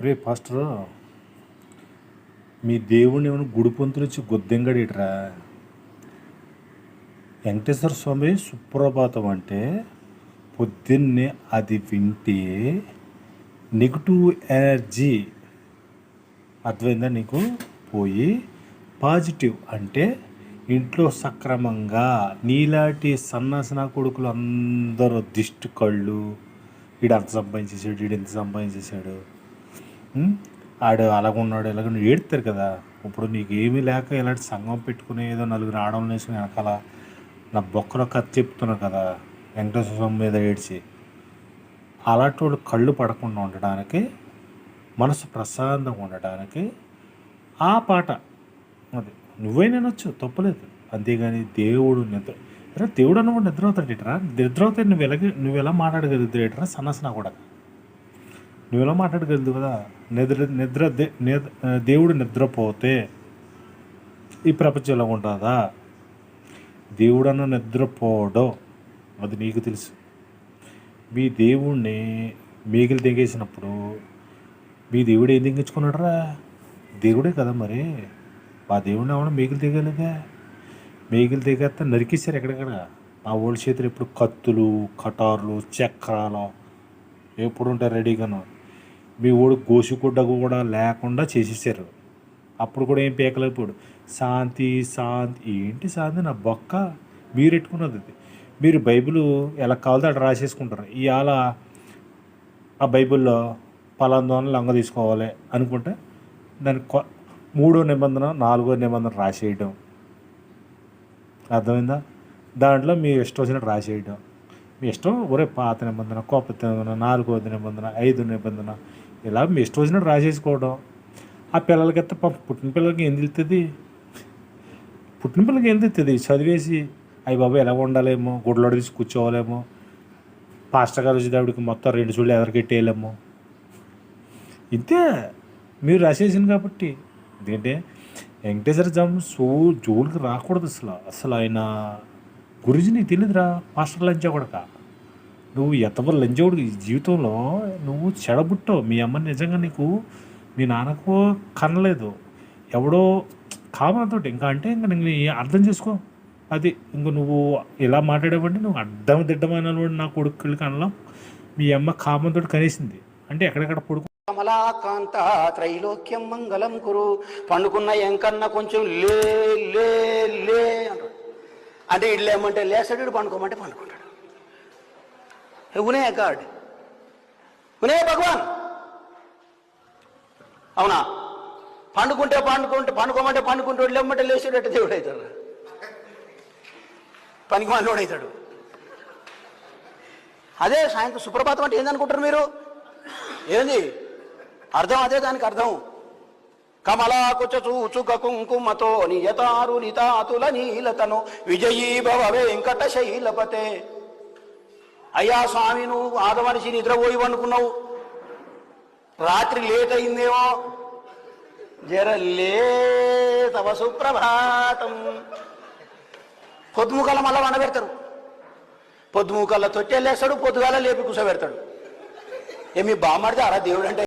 రే pastor, మీ దేవుడిని ఏమైనా గుడి పొంతు నుంచి గొద్దెంగడేట్రా? వెంకటేశ్వర స్వామి సుప్రభాతం అంటే పొద్దున్నే అది వింటే నెగిటివ్ ఎనర్జీ అర్థమైందా నీకు పోయి పాజిటివ్ అంటే ఇంట్లో సక్రమంగా నీలాంటి సన్నాసన కొడుకులు అందరూ దిష్టి కళ్ళు, వీడు అంత సంపాదించేసాడు, వీడు ఎంత సంపాదించేసాడు, ఆడు అలాగున్నాడు ఇలాగ ఏడుతారు కదా. ఇప్పుడు నీకు ఏమీ లేక ఇలాంటి సంఘం పెట్టుకుని ఏదో నలుగురు ఆడవాళ్ళని వేసుకుని వెనకాల నా బొక్కలో కథ చెప్తున్నా కదా వెంకటేశ్వర స్వామి మీద ఏడ్చి, అలాంటి వాళ్ళు కళ్ళు పడకుండా ఉండడానికి, మనసు ప్రశాంతంగా ఉండడానికి ఆ పాట అది నువ్వే నేనొచ్చు తప్పలేదు. అంతేగాని దేవుడు దేవుడు అన్న కూడా నిద్ర అవుతాడు ఇట్రా, నిద్ర అవుతే నువ్వు ఎలా మాట్లాడగలుగుతావు ఇట్రా సన్నసన కూడా, నువ్వు ఎలా మాట్లాడగలదు కదా. దేవుడు నిద్రపోతే ఈ ప్రపంచంలో ఉంటుందా? దేవుడన్న నిద్రపోవడం అది నీకు తెలుసు. మీ దేవుణ్ణి మేకలు తెగేసినప్పుడు మీ దేవుడు ఏం తెగించుకున్నాడు రా? దేవుడే కదా మరి. మా దేవుడిని ఏమన్నా మేకలు తెగలేదా? మేకలు తెగేస్తే నరికేశారు ఎక్కడెక్కడ. మా ఓల్డ్ చేతులు ఎప్పుడు కత్తులు, కటార్లు, చక్రాలు ఎప్పుడు ఉంటారు రెడీగాను. మీ ఓడు గోసుగుడ్డ కూడా లేకుండా చేసేసారు. అప్పుడు కూడా ఏం పీకలేకపోయాడు. శాంతి శాంతి ఏంటి శాంతి నా బొక్క, మీరు పెట్టుకున్నది అది. మీరు బైబిల్ ఎలా కావాలో అక్కడ రాసేసుకుంటారు. ఇవాళ ఆ బైబిల్లో పలాందోని లంగ తీసుకోవాలి అనుకుంటే దాని 3వ నిబంధన 4వ నిబంధన రాసేయడం, అర్థమైందా? దాంట్లో మీ ఇష్టం వచ్చినట్టు రాసేయడం. మీ ఇష్టం ఒరే పాత నిబంధన, కొత్త నిబంధన, 4వ నిబంధన, 5వ నిబంధన ఇలా మీ ఇష్టం వచ్చినట్టు రాసేసుకోవడం. ఆ పిల్లలకైతే పుట్టిన పిల్లలకి ఏం తెలుస్తుంది? పుట్టిన పిల్లలకి ఏం తెలుస్తుంది? చదివేసి అయ్యి బాబు ఎలా ఉండాలేమో, గుడ్లో తీసి కూర్చోవాలేమో, పాస్టర్ గారు వచ్చేటప్పటికి మొత్తం 2 చూళ్ళు ఎదరికెట్టేయలేమో. ఇంతే మీరు రాసేసింది కాబట్టి. ఎందుకంటే వెంకటేశ్వర జోలికి రాకూడదు అసలు ఆయన గురించి నీకు తెలియదురా. పాస్టర్ లంచా కొడక నువ్వు ఎత్తవరు లంచోడు జీవితంలో నువ్వు చెడబుట్టావు. మీ అమ్మని నిజంగా నీకు మీ నాన్నకు కనలేదు, ఎవడో కామతోటి ఇంకా అంటే ఇంకా నేను అర్థం చేసుకో. అది ఇంక నువ్వు ఇలా మాట్లాడేవంటే నువ్వు అడ్డం దిడ్డమైన నా కొడుకులకి అనడం. మీ అమ్మ కామంతో కనేసింది అంటే ఎక్కడెక్కడ పడుకో. కమలాకాంత త్రైలోక్యం మంగళం కురు. పండుకున్న ఎంకన్నా కొంచెం లే లే లే అంటాడు. అంటే ఇడ్లు ఏమంటే లేస్తాడు, పండుకోమంటే పండుకుంటాడు. ఉనే గాడ్, ఉనే భగవాన్. అవునా? పండుకోమంటే పండుకుంటాడు, లేమంటే లేచేటట్టు దేవుడు అవుతాడు, పనికి మనోడు అవుతాడు. అదే సాయంత్రం సుప్రభాతం అంటే ఏందనుకుంటారు మీరు? ఏంది అర్థం? అదే దానికి అర్థం. కమలాకుచ చూచుక కుంకుమతో నియతారు నితాతుల నీలతను విజయీ భవ వెంకట శైలపతే. అయ్యా స్వామి, నువ్వు ఆదమనిషి నిద్రపోయి వండుకున్నావు, రాత్రి లేట్ అయిందేమో, జర తవ సుప్రభాతం. పొద్దుముకల మళ్ళా వండబెడతారు, పొద్దుముకల్లో తొట్టెళ్ళేస్తాడు, పొద్దుగాల లేపి కూర్చోబెడతాడు. ఏమి బామాడితే అలా దేవుడు అంటే